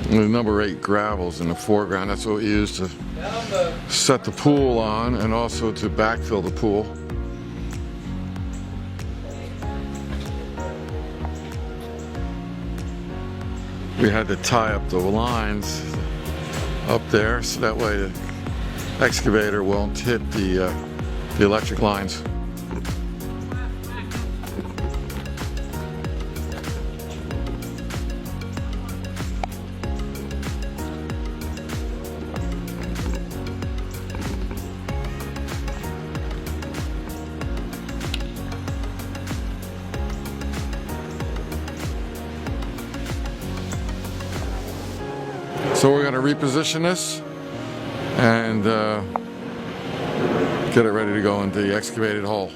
The number 8 gravel's in the foreground. That's what we use to set the pool on and also to backfill the pool. We had to tie up the lines up there so that way the excavator won't hit the electric lines. So we're going to reposition this and get it ready to go into the excavated hole.